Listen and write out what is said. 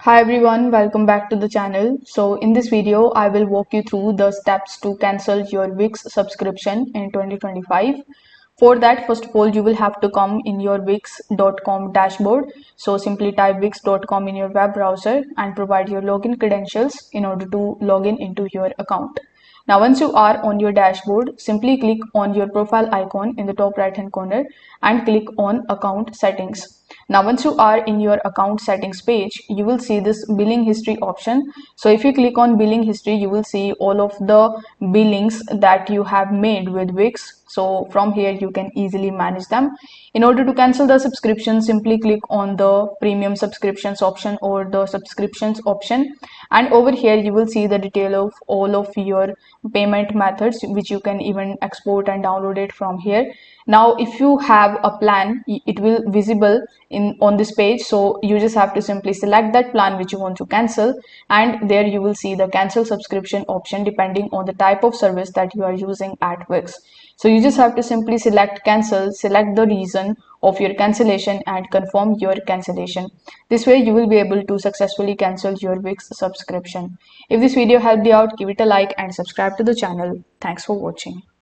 Hi everyone, welcome back to the channel. So in this video, I will walk you through the steps to cancel your Wix subscription in 2025. For that, first of all, you will have to come in your wix.com dashboard. So simply type wix.com in your web browser and provide your login credentials in order to log in into your account. Now, once you are on your dashboard, simply click on your profile icon in the top right hand corner and click on account settings. Now, once you are in your account settings page, you will see this billing history option. So if you click on billing history, you will see all of the billings that you have made with Wix. So from here, you can easily manage them. In order to cancel the subscription, simply click on the premium subscriptions option or the subscriptions option. And over here, you will see the detail of all of your payment methods, which you can even export and download it from here. Now, if you have a plan, it will visible in on this page. So you just have to simply select that plan which you want to cancel, and there you will see the cancel subscription option depending on the type of service that you are using at Wix. So you just have to simply select cancel, select the reason of your cancellation and confirm your cancellation. This way you will be able to successfully cancel your Wix subscription. If this video helped you out, give it a like and subscribe to the channel. Thanks for watching.